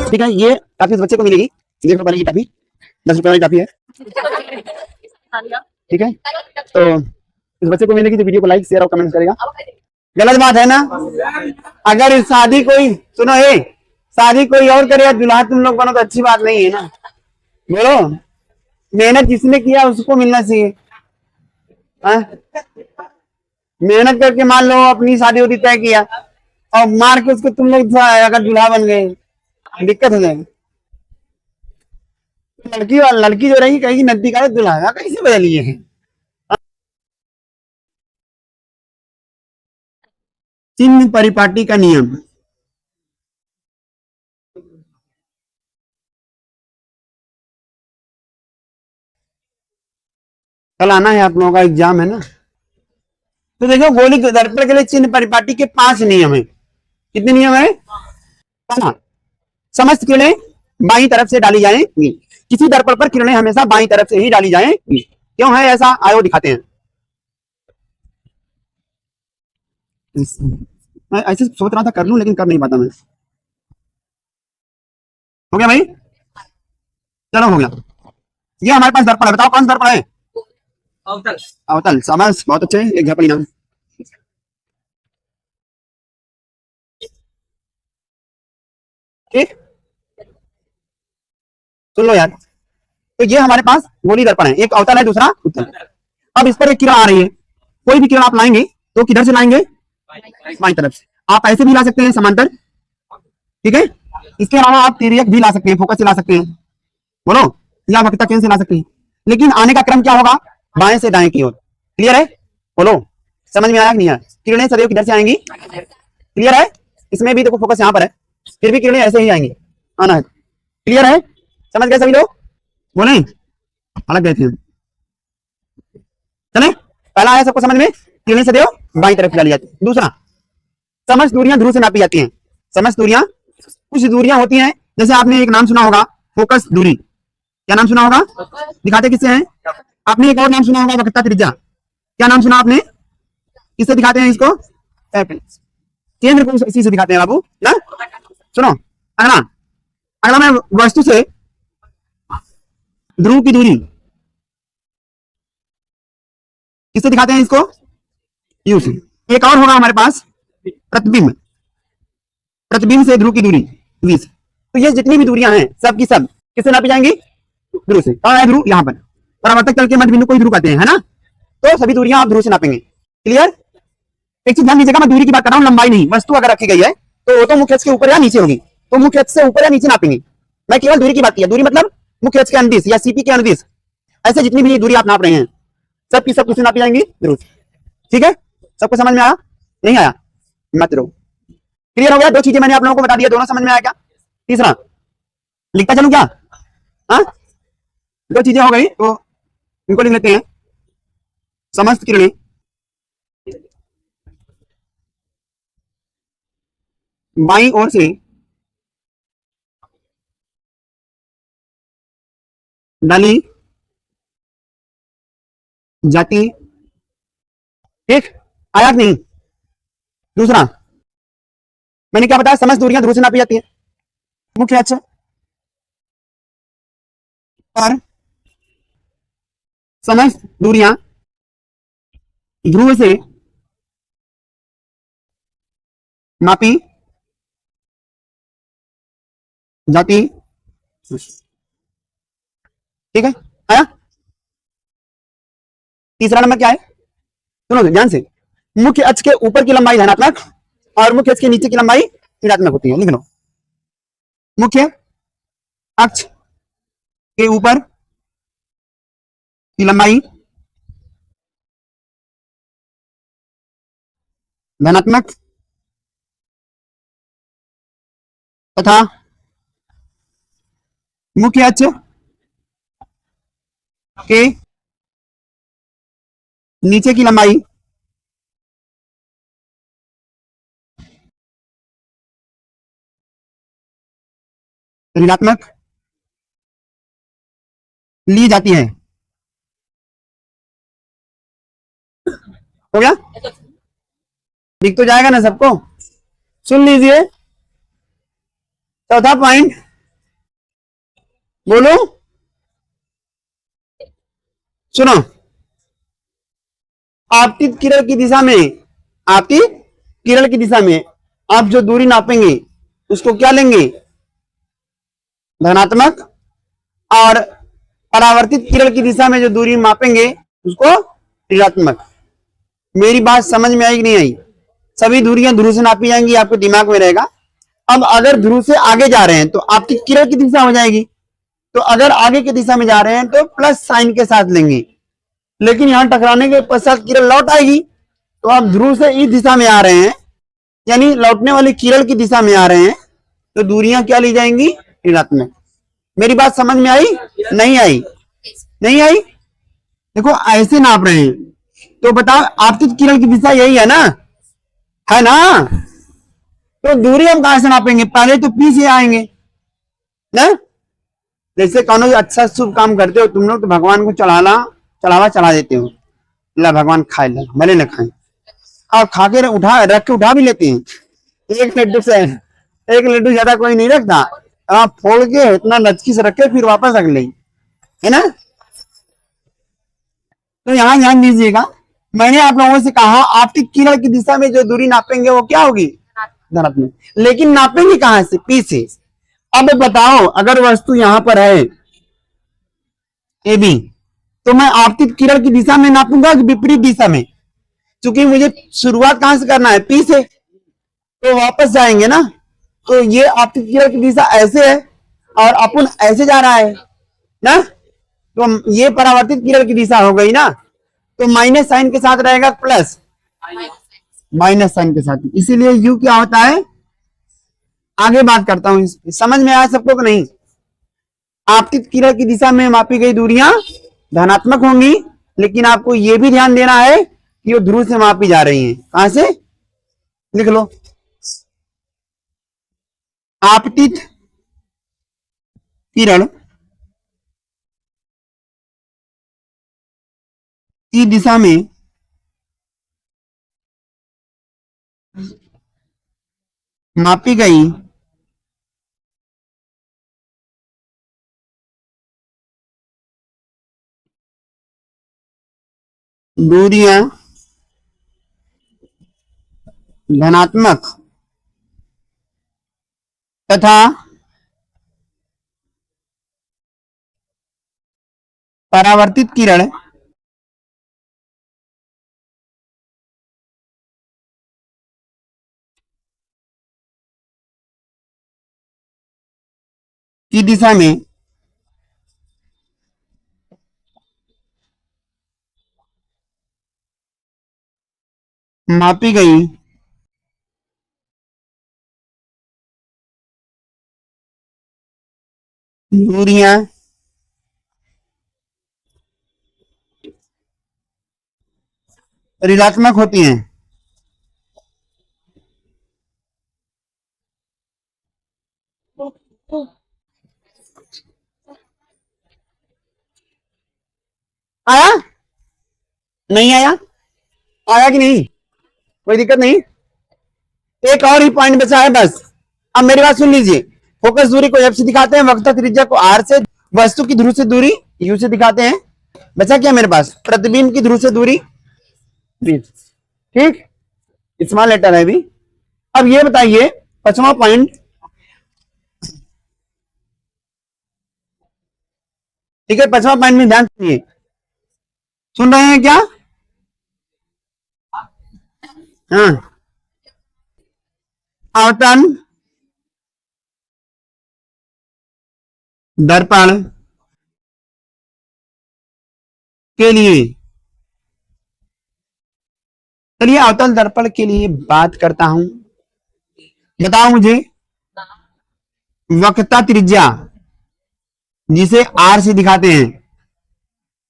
ठीक है, ये काफी इस बच्चे को मिलेगी। देखो पहले ये काफी 10 रुपए वाली काफी है। ठीक है, तो इस बच्चे को मिलेगी तो वीडियो को लाइक शेयर और कमेंट करेगा। गलत बात है ना? अगर शादी कोई सुनो, ये शादी कोई और करे, दुल्हा तुम लोग बनो तो अच्छी बात नहीं है ना। बोलो, मेहनत जिसने किया उसको मिलना चाहिए। मेहनत करके मान लो अपनी शादी उदी तय किया और मार के उसको तुम लोग अगर दूल्हा बन गए, दिक्कत हो जाएगी। लड़की जो रहेगी कहेगी नदी का दूल्हा कैसे बदलिए है। चिन्ह परिपाटी का नियम। कल आना है आप लोगों का, एग्जाम है ना। तो देखो, गोली दर्पण के लिए चिन्ह परिपाटी के 5 नियम है। कितने नियम है? समस्त किरणें बाईं तरफ से डाली जाएंगी। किसी दर्पण पर किरणें हमेशा बाईं तरफ से ही डाली जाएंगी। क्यों है ऐसा, आयो दिखाते हैं। मैं ऐसे सोच रहा था कर लूं, लेकिन कर नहीं पाता मैं। हो गया भाई? चलो हो गया। ये हमारे पास दर्पण है, बताओ कौन सा दर्पण है? अवतल। अवतल, समझ, बहुत अच्छे। एक झपड़ी नाम। ठीक, सुन लो यार। तो ये हमारे पास गोली दर्पण है, एक अवतल है, दूसरा उत्तल। अब इस पर एक किरण आ रही है, कोई भी किरण आप लाएंगे तो किधर से लाएंगे? बाईं तरफ से। आप ऐसे भी ला सकते हैं समांतर, ठीक है। इसके अलावा आप तिर्यक भी ला सकते हैं, फोकस से ला सकते हैं, बोलो, या वक्रता केंद्र से ला सकते हैं। लेकिन आने का क्रम क्या होगा? बाएं से दाएं की ओर। क्लियर है? बोलो, समझ में आया कि नहीं आया? किरणें सदैव किधर से आएंगी? क्लियर है? इसमें भी देखो फोकस यहाँ पर है, फिर भी किरणें ऐसे ही आएंगी, आना है। क्लियर है? समझ गए सभी लोग? बोले, अलग गए थे। चले, पहला आया सबको समझ में, किरणें सदैव बाईं तरफ डाली जाती है। दूसरा, समस्त दूरियां ध्रुव से नापी जाती हैं। समस्त दूरियां, कुछ दूरियां होती हैं, जैसे आपने एक नाम सुना होगा, फोकस दूरी। क्या नाम सुना होगा? दिखाते किससे हैं? आपने एक और नाम सुना होगा, वक्रता त्रिज्या। क्या नाम सुना आपने? किससे दिखाते हैं इसको? केंद्र को इसी से दिखाते हैं बाबू ना। सुनो, अगला अगला मैं वस्तु से ध्रुव की दूरी किससे दिखाते हैं इसको? यू से। एक और होगा हमारे पास प्रतिबिंब, प्रतिबिंब से ध्रुव की दूरी वी से। तो ये जितनी भी दूरियां हैं सब की सब किससे नापी जाएंगी? ध्रुव से। कहां है ध्रुव? यहाँ पर। परावर्तक तल के मध्य बिंदु को ध्रुव कहते हैं, है ना। तो सभी दूरियां आप ध्रुव से नापेंगे। क्लियर? एक चीज ध्यान दीजिएगा, मैं दूरी की बात कर रहा हूँ, लंबाई नहीं। वस्तु अगर रखी गई है तो वो तो मुख्य अक्ष के ऊपर या नीचे होगी, तो मुख्य अक्ष से ऊपर या नीचे नापेंगे। मैं केवल दूरी की बात किया। दूरी मतलब मुख्य अक्ष के अनुदिश या सीपी के अनुदिश, ऐसे जितनी भी दूरी आप नाप रहे हैं सब की सब किससे नापी जाएंगी? ध्रुव। ठीक है, सबको समझ में आया? नहीं आया मत रो। क्लियर हो गया? 2 चीजें मैंने आप लोगों को बता दिया, दोनों समझ में आया क्या? तीसरा लिखता चलूं क्या? हाँ, 2 चीजें हो गई तो इनको लिख लेते हैं। समस्त किरणें बाईं ओर से डाली जाती। ठीक, आया कि नहीं? दूसरा मैंने क्या बताया? समस्त दूरियां ध्रुव से नापी जाती है। मुख्य अक्ष पर समस्त दूरियां ध्रुव से नापी जाती। ठीक है, आया? तीसरा नंबर क्या है? सुनो ध्यान से। मुख्य अक्ष के ऊपर की लंबाई धनात्मक और मुख्य अक्ष के नीचे की लंबाई ऋणात्मक होती है। लिख लो, मुख्य अक्ष के ऊपर की लंबाई धनात्मक तथा मुख्य अक्ष के नीचे की लंबाई ऋणात्मक ली जाती है। हो गया? दिख तो जाएगा ना सबको? सुन लीजिए, चौथा पॉइंट, बोलो, सुनो। आपतित किरण की दिशा में, आपतित किरण की दिशा में आप जो दूरी नापेंगे उसको क्या लेंगे, धनात्मक। और परावर्तित किरण की दिशा में जो दूरी मापेंगे उसको ऋणात्मक। मेरी बात समझ में आई कि नहीं आई? सभी दूरियां ध्रुव से नापी जाएंगी, आपके दिमाग में रहेगा। अब अगर ध्रुव से आगे जा रहे हैं तो आपकी किरण की दिशा हो जाएगी। तो अगर आगे की दिशा में जा रहे हैं तो प्लस साइन के साथ लेंगे, लेकिन यहां टकराने के पश्चात किरण लौट आएगी। तो आप ध्रुव से इस दिशा में आ रहे हैं, यानी लौटने वाली किरण की दिशा में आ रहे हैं, तो दूरियां क्या ली जाएंगी, ऋणात्मक। मेरी बात समझ में आई, नहीं आई? नहीं आई? देखो ऐसे नाप रहे हैं तो बताओ आपतित किरण की दिशा यही है ना, है ना? तो दूरी हम कहां से नापेंगे, पहले तो पी से आएंगे ना। जैसे कौनो अच्छा शुभ काम करते हो तुम लोग तो भगवान को चढ़ावा चढ़ा देते हो, ला भगवान खाए, ला भले न खाए, और खा के उठा रख के उठा भी लेते हैं। एक लड्डू से, एक लड्डू ज्यादा कोई नहीं रखता, आप फोड़ के इतना नचकी से रखे फिर वापस रख ले, है ना। तो यहां ध्यान दीजिएगा, मैंने आप लोगों से कहा आपकी किरण की दिशा में जो दूरी नापेंगे वो क्या होगी, धनात्मक। लेकिन नापेंगे कहां से, पी से। अब बताओ अगर वस्तु यहां पर है ए बी, तो मैं आपतित किरण की दिशा में नापूंगा कि विपरीत दिशा में? क्योंकि मुझे शुरुआत कहां से करना है, पी से, तो वापस जाएंगे ना। तो ये आपतित किरण की दिशा ऐसे है और अपन ऐसे जा रहा है ना, तो ये परावर्तित किरण की दिशा हो गई ना। तो माइनस साइन के साथ रहेगा प्लस, माइनस साइन के साथ, इसीलिए यू क्या होता है, आगे बात करता हूं। समझ में आया सबको कि नहीं? आपतित किरण की दिशा में मापी गई दूरियां धनात्मक होंगी, लेकिन आपको यह भी ध्यान देना है कि वो ध्रुव से मापी जा रही हैं। कहां से, लिख लो, आपतित किरण की दिशा में मापी गई दूरियां धनात्मक तथा परावर्तित किरण की दिशा में मापी गई दूरियां ऋणात्मक होती हैं। आया, नहीं आया? आया कि नहीं, कोई दिक्कत नहीं। एक और ही पॉइंट बचा है बस। अब मेरी बात सुन लीजिए, फोकस दूरी को एफ से दिखाते हैं, वक्रता त्रिज्या को आर से, वस्तु की ध्रुव से दूरी यू से दिखाते हैं। बचा क्या मेरे पास, प्रतिबिंब की ध्रुव से दूरी बी। ठीक, स्मॉल लेटर है अभी। अब ये बताइए 5वां पॉइंट, ठीक है, 5वां पॉइंट में ध्यान सुनिए, सुन रहे हैं क्या? हाँ, आवतन दर्पण के लिए, चलिए अवतल दर्पण के लिए बात करता हूं। बताओ मुझे वक्रता त्रिज्या जिसे आर से दिखाते हैं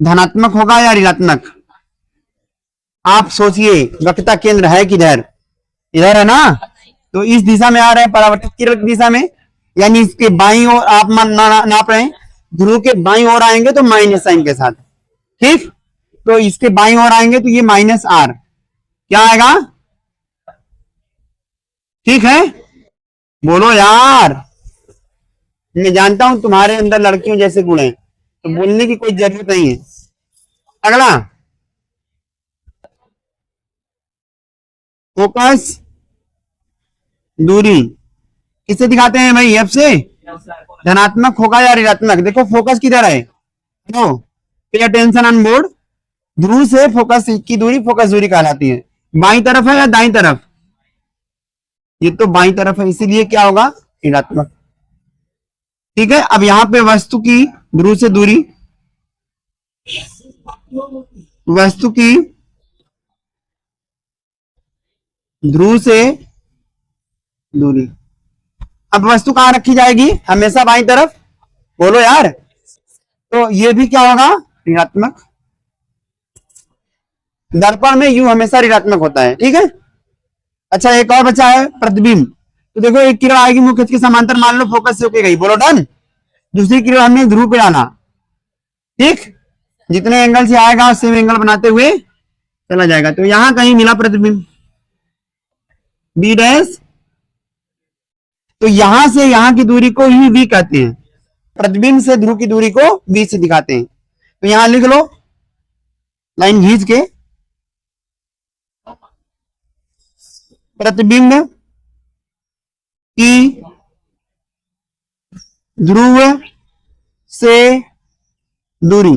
धनात्मक होगा या ऋणात्मक? आप सोचिए, वक्रता केंद्र है किधर, इधर है ना। तो इस दिशा में आ रहे हैं, परावर्तित किरण की दिशा में, यानी इसके बाईं ओर आप नाप रहे हैं, ध्रुव के बाईं ओर आएंगे तो माइनस साइन के साथ। ठीक, तो इसके बाईं ओर आएंगे तो ये माइनस आर क्या आएगा, ठीक है? बोलो यार, मैं जानता हूं तुम्हारे अंदर लड़कियों जैसे गुण हैं, तो बोलने की कोई जरूरत नहीं है। अगला, फोकस दूरी किससे दिखाते हैं भाई? एफ से। धनात्मक होगा या ऋणात्मक? देखो फोकस किधर है, no pay attention on board. ध्रुव से फोकस की दूरी फोकस दूरी कहलाती है। बाई तरफ है या दाई तरफ? ये तो बाई तरफ है, इसीलिए क्या होगा? ऋणात्मक। ठीक है, अब यहां पे वस्तु की ध्रुव से दूरी, वस्तु की ध्रुव से दूरी, अब वस्तु कहां रखी जाएगी? हमेशा बाई तरफ, बोलो यार। तो ये भी क्या होगा? ऋणात्मक। दर्पण में यू हमेशा ऋणात्मक होता है, ठीक है। अच्छा, एक और बचा है प्रतिबिंब। तो देखो, एक किरण आएगी मुख्य अक्ष के समांतर, मान लो फोकस से होके गई, बोलो डन। दूसरी किरण हमने ध्रुव पे डाला, ठीक। जितने एंगल से आएगा सेम एंगल बनाते हुए चला जाएगा। तो यहां कहीं मिला प्रतिबिंब बी डैश, तो यहां से यहां की दूरी को ही वी कहते हैं। प्रतिबिंब से ध्रुव की दूरी को वी से दिखाते हैं। तो यहां लिख लो लाइन खींच के, प्रतिबिंब की ध्रुव से दूरी,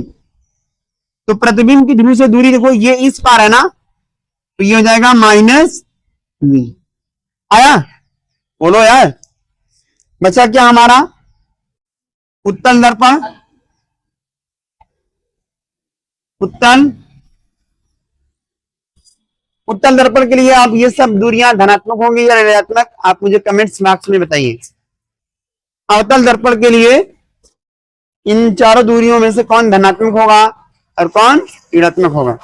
तो प्रतिबिंब की ध्रुव से दूरी देखो ये इस पार है ना, तो ये हो जाएगा माइनस वी। आया? बोलो यार। बचा क्या हमारा? उत्तल दर्पण, उत्तल उत्तल दर्पण के लिए आप ये सब दूरियां धनात्मक होंगी या ऋणात्मक? आप मुझे कमेंट्स बॉक्स में बताइए। अवतल दर्पण के लिए इन चारों दूरियों में से कौन धनात्मक होगा और कौन ऋणात्मक होगा?